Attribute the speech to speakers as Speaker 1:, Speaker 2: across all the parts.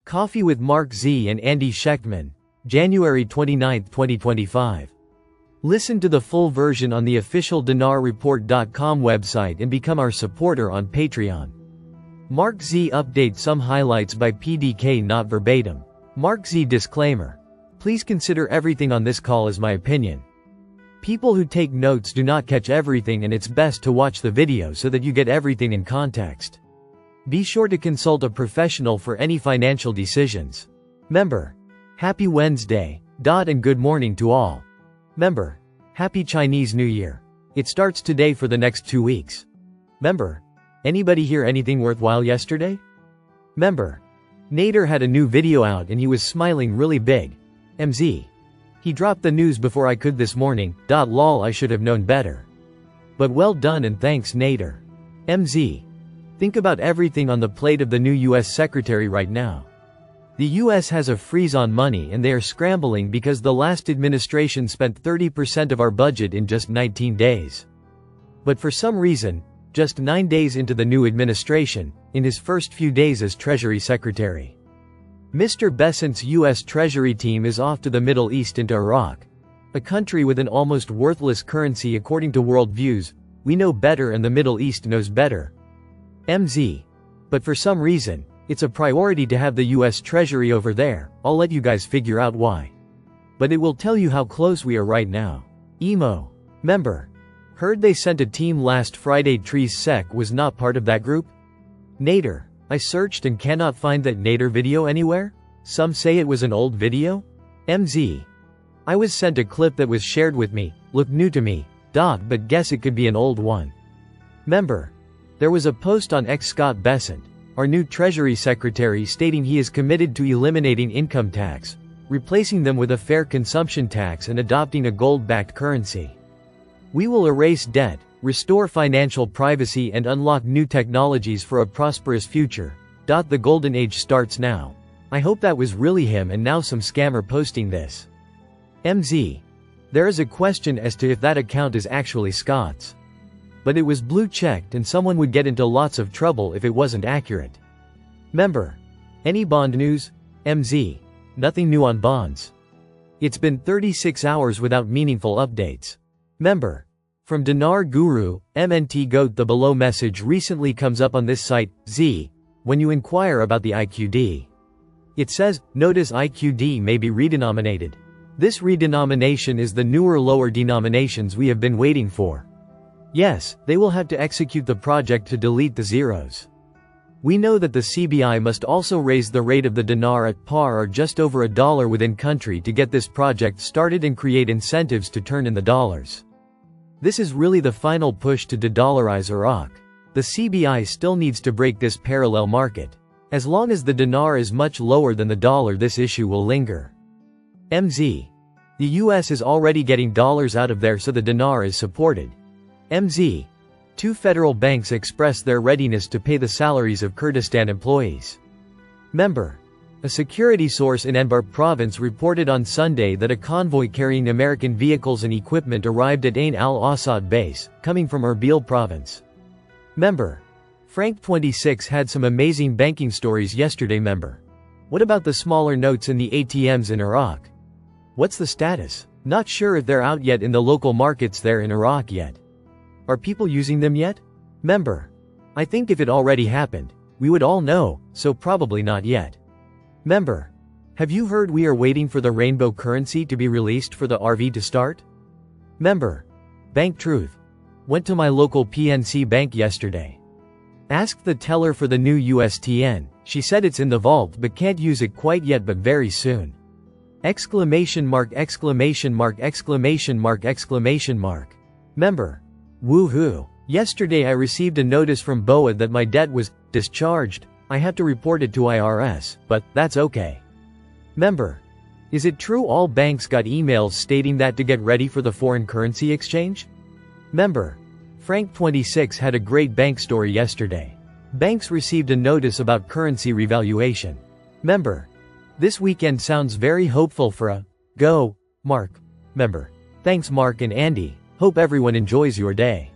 Speaker 1: Coffee with MarkZ and Andy Schectman, January 29, 2025. Listen to the full version on the official dinarreport.com website and become our supporter on Patreon. MarkZ update some highlights by PDK, not verbatim. MarkZ disclaimer. Please consider everything on this call as my opinion. People who take notes do not catch everything, and it's best to watch the video so that you get everything in context. Be sure to consult a professional for any financial decisions. Member. Happy Wednesday, and good morning to all. Member. Happy Chinese New Year. It starts today for the next 2 weeks. Member. Anybody hear anything worthwhile yesterday? Member. Nader had a new video out and he was smiling really big. MZ. He dropped the news before I could this morning. Lol, I should have known better. But well done and thanks, Nader. MZ. Think about everything on the plate of the new US Secretary right now. The US has a freeze on money and they are scrambling because the last administration spent 30% of our budget in just 19 days. But for some reason, just 9 days into the new administration, in his first few days as Treasury Secretary, Mr. Bessent's US Treasury team is off to the Middle East into Iraq, a country with an almost worthless currency according to world views. We know better and the Middle East knows better. MZ. But for some reason, it's a priority to have the US Treasury over there. I'll let you guys figure out why. But it will tell you how close we are right now. Emo. Member. Heard they sent a team last Friday. Trees Sec was not part of that group? Nader. I searched and cannot find that Nader video anywhere? Some say it was an old video? MZ. I was sent a clip that was shared with me, looked new to me, but guess it could be an old one. Member. There was a post on X Scott Bessent, our new Treasury Secretary, stating he is committed to eliminating income tax, replacing them with a fair consumption tax and adopting a gold-backed currency. We will erase debt, restore financial privacy and unlock new technologies for a prosperous future. The golden age starts now. I hope that was really him and now some scammer posting this. MZ. There is a question as to if that account is actually Scott's. But it was blue-checked and someone would get into lots of trouble if it wasn't accurate. Member. Any bond news? MZ. Nothing new on bonds. It's been 36 hours without meaningful updates. Member. From Dinar Guru, MNT Goat. The below message recently comes up on this site, Z, when you inquire about the IQD. It says, notice IQD may be redenominated. This redenomination is the newer lower denominations we have been waiting for. Yes, they will have to execute the project to delete the zeros. We know that the CBI must also raise the rate of the dinar at par or just over $1 within country to get this project started and create incentives to turn in the dollars. This is really the final push to de-dollarize Iraq. The CBI still needs to break this parallel market. As long as the dinar is much lower than the dollar, this issue will linger. MZ. The US is already getting dollars out of there, so the dinar is supported. MZ. 2 federal banks express their readiness to pay the salaries of Kurdistan employees. Member. A security source in Anbar province reported on Sunday that a convoy carrying American vehicles and equipment arrived at Ain al-Assad base, coming from Erbil province. Member. Frank26 had some amazing banking stories yesterday. Member. What about the smaller notes in the ATMs in Iraq? What's the status? Not sure if they're out yet in the local markets there in Iraq yet. Are people using them yet? Member. I think if it already happened, we would all know, so probably not yet. Member. Have you heard we are waiting for the rainbow currency to be released for the RV to start? Member. Bank Truth. Went to my local PNC bank yesterday. Asked the teller for the new USTN, she said it's in the vault but can't use it quite yet, but very soon. Exclamation mark, exclamation mark, exclamation mark, exclamation mark. Member. Woohoo. Yesterday I received a notice from BOA that my debt was discharged. I have to report it to IRS, but that's okay. Member. Is it true all banks got emails stating that to get ready for the foreign currency exchange? Member. Frank26 had a great bank story yesterday. Banks received a notice about currency revaluation. Member. This weekend sounds very hopeful for a go, Mark. Member. Thanks Mark and Andy. Hope everyone enjoys your day.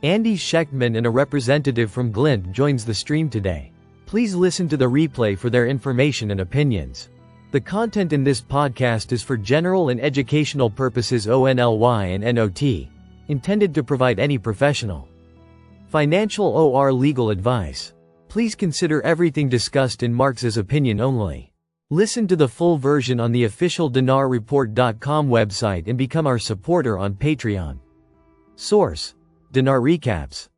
Speaker 1: Andy Schectman and a representative from Glint joins the stream today. Please listen to the replay for their information and opinions. The content in this podcast is for general and educational purposes only and not intended to provide any professional, financial or legal advice. Please consider everything discussed in MarkZ's opinion only. Listen to the full version on the official dinarreport.com website and become our supporter on Patreon. Source: Dinar Recaps.